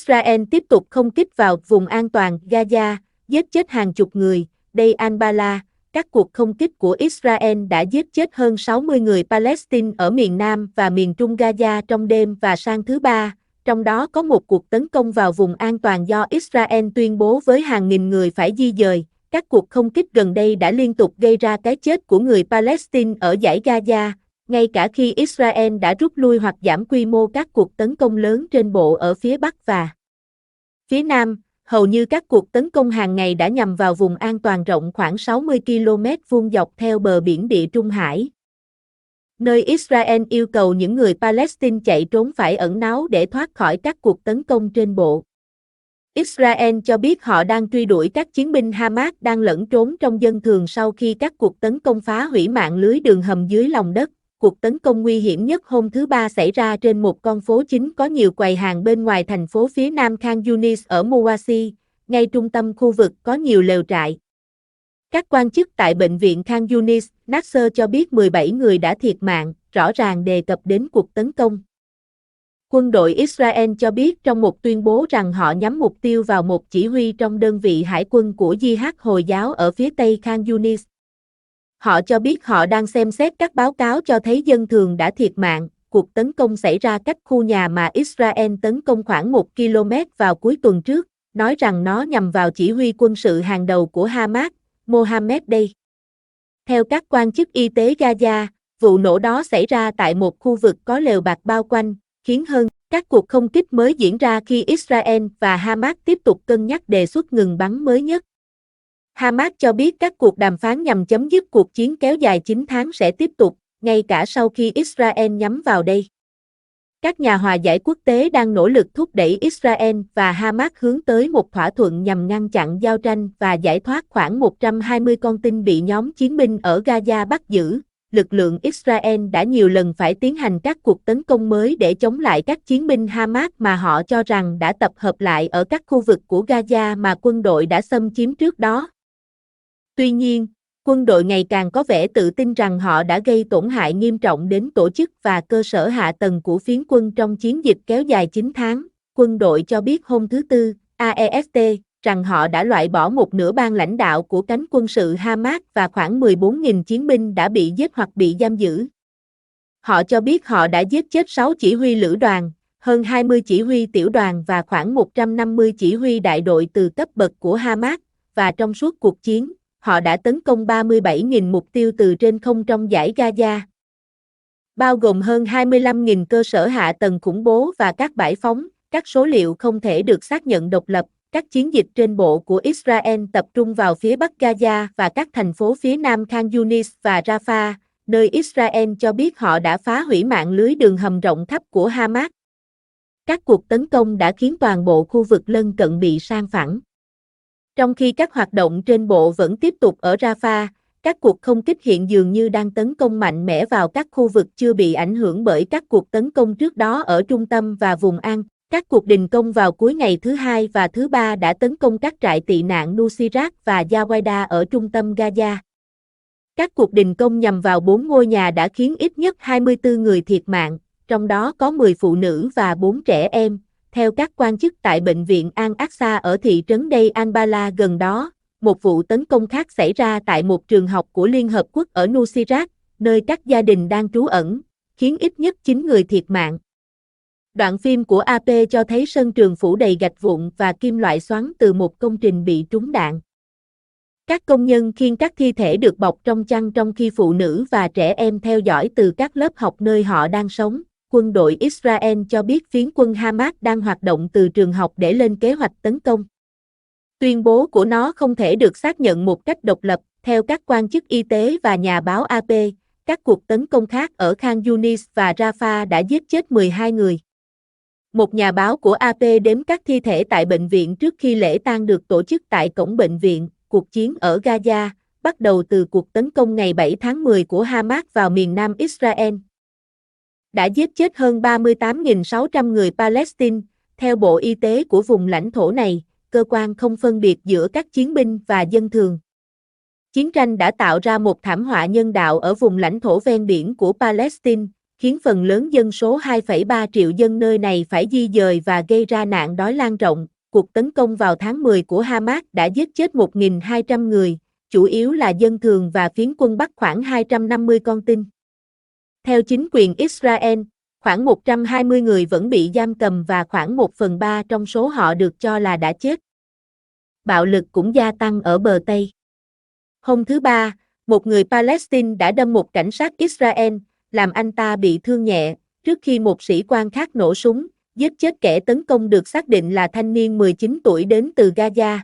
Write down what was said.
Israel tiếp tục không kích vào vùng an toàn Gaza, giết chết hàng chục người. Đây Al-Bala, các cuộc không kích của Israel đã giết chết hơn 60 người Palestine ở miền Nam và miền Trung Gaza trong đêm và sang thứ Ba, trong đó có một cuộc tấn công vào vùng an toàn do Israel tuyên bố với hàng nghìn người phải di dời. Các cuộc không kích gần đây đã liên tục gây ra cái chết của người Palestine ở dải Gaza, ngay cả khi Israel đã rút lui hoặc giảm quy mô các cuộc tấn công lớn trên bộ ở phía Bắc và phía Nam. Hầu như các cuộc tấn công hàng ngày đã nhằm vào vùng an toàn rộng khoảng 60 km vuông dọc theo bờ biển Địa Trung Hải, nơi Israel yêu cầu những người Palestine chạy trốn phải ẩn náu để thoát khỏi các cuộc tấn công trên bộ. Israel cho biết họ đang truy đuổi các chiến binh Hamas đang lẫn trốn trong dân thường sau khi các cuộc tấn công phá hủy mạng lưới đường hầm dưới lòng đất. Cuộc tấn công nguy hiểm nhất hôm thứ Ba xảy ra trên một con phố chính có nhiều quầy hàng bên ngoài thành phố phía nam Khan Yunis ở Mawasi, ngay trung tâm khu vực có nhiều lều trại. Các quan chức tại bệnh viện Khan Yunis, Nasser cho biết 17 người đã thiệt mạng, rõ ràng đề cập đến cuộc tấn công. Quân đội Israel cho biết trong một tuyên bố rằng họ nhắm mục tiêu vào một chỉ huy trong đơn vị hải quân của Jihad Hồi giáo ở phía tây Khan Yunis. Họ cho biết họ đang xem xét các báo cáo cho thấy dân thường đã thiệt mạng. Cuộc tấn công xảy ra cách khu nhà mà Israel tấn công khoảng 1 km vào cuối tuần trước, nói rằng nó nhằm vào chỉ huy quân sự hàng đầu của Hamas, Mohammed Day. Theo các quan chức y tế Gaza, vụ nổ đó xảy ra tại một khu vực có lều bạt bao quanh, khiến hơn. Các cuộc không kích mới diễn ra khi Israel và Hamas tiếp tục cân nhắc đề xuất ngừng bắn mới nhất. Hamas cho biết các cuộc đàm phán nhằm chấm dứt cuộc chiến kéo dài 9 tháng sẽ tiếp tục, ngay cả sau khi Israel nhắm vào đây. Các nhà hòa giải quốc tế đang nỗ lực thúc đẩy Israel và Hamas hướng tới một thỏa thuận nhằm ngăn chặn giao tranh và giải thoát khoảng 120 con tin bị nhóm chiến binh ở Gaza bắt giữ. Lực lượng Israel đã nhiều lần phải tiến hành các cuộc tấn công mới để chống lại các chiến binh Hamas mà họ cho rằng đã tập hợp lại ở các khu vực của Gaza mà quân đội đã xâm chiếm trước đó. Tuy nhiên, quân đội ngày càng có vẻ tự tin rằng họ đã gây tổn hại nghiêm trọng đến tổ chức và cơ sở hạ tầng của phiến quân trong chiến dịch kéo dài 9 tháng. Quân đội cho biết hôm thứ Tư, AEST, rằng họ đã loại bỏ một nửa ban lãnh đạo của cánh quân sự Hamas và khoảng 14.000 chiến binh đã bị giết hoặc bị giam giữ. Họ cho biết họ đã giết chết 6 chỉ huy lữ đoàn, hơn 20 chỉ huy tiểu đoàn và khoảng 150 chỉ huy đại đội từ cấp bậc của Hamas, và trong suốt cuộc chiến, họ đã tấn công 37.000 mục tiêu từ trên không trong dải Gaza, bao gồm hơn 25.000 cơ sở hạ tầng khủng bố và các bãi phóng. Các số liệu không thể được xác nhận độc lập. Các chiến dịch trên bộ của Israel tập trung vào phía bắc Gaza và các thành phố phía nam Khan Yunis và Rafah, nơi Israel cho biết họ đã phá hủy mạng lưới đường hầm rộng khắp của Hamas. Các cuộc tấn công đã khiến toàn bộ khu vực lân cận bị san phẳng. Trong khi các hoạt động trên bộ vẫn tiếp tục ở Rafah, các cuộc không kích hiện dường như đang tấn công mạnh mẽ vào các khu vực chưa bị ảnh hưởng bởi các cuộc tấn công trước đó ở trung tâm và vùng An. Các cuộc đình công vào cuối ngày thứ Hai và thứ Ba đã tấn công các trại tị nạn Nuseirat và Zawaida ở trung tâm Gaza. Các cuộc đình công nhằm vào 4 ngôi nhà đã khiến ít nhất 24 người thiệt mạng, trong đó có 10 phụ nữ và 4 trẻ em. Theo các quan chức tại bệnh viện Al-Aqsa ở thị trấn Deir al-Bala gần đó, một vụ tấn công khác xảy ra tại một trường học của Liên Hợp Quốc ở Nuseirat, nơi các gia đình đang trú ẩn, khiến ít nhất 9 người thiệt mạng. Đoạn phim của AP cho thấy sân trường phủ đầy gạch vụn và kim loại xoắn từ một công trình bị trúng đạn. Các công nhân khiêng các thi thể được bọc trong chăn trong khi phụ nữ và trẻ em theo dõi từ các lớp học nơi họ đang sống. Quân đội Israel cho biết phiến quân Hamas đang hoạt động từ trường học để lên kế hoạch tấn công. Tuyên bố của nó không thể được xác nhận một cách độc lập. Theo các quan chức y tế và nhà báo AP, các cuộc tấn công khác ở Khan Yunis và Rafah đã giết chết 12 người. Một nhà báo của AP đếm các thi thể tại bệnh viện trước khi lễ tang được tổ chức tại cổng bệnh viện. Cuộc chiến ở Gaza, bắt đầu từ cuộc tấn công ngày 7 tháng 10 của Hamas vào miền nam Israel, đã giết chết hơn 38.600 người Palestine. Theo Bộ Y tế của vùng lãnh thổ này, cơ quan không phân biệt giữa các chiến binh và dân thường. Chiến tranh đã tạo ra một thảm họa nhân đạo ở vùng lãnh thổ ven biển của Palestine, khiến phần lớn dân số 2,3 triệu dân nơi này phải di dời và gây ra nạn đói lan rộng. Cuộc tấn công vào tháng 10 của Hamas đã giết chết 1.200 người, chủ yếu là dân thường và phiến quân bắt khoảng 250 con tin. Theo chính quyền Israel, khoảng 120 người vẫn bị giam cầm và khoảng 1/3 trong số họ được cho là đã chết. Bạo lực cũng gia tăng ở bờ Tây. Hôm thứ Ba, một người Palestine đã đâm một cảnh sát Israel, làm anh ta bị thương nhẹ, trước khi một sĩ quan khác nổ súng, giết chết kẻ tấn công được xác định là thanh niên 19 tuổi đến từ Gaza.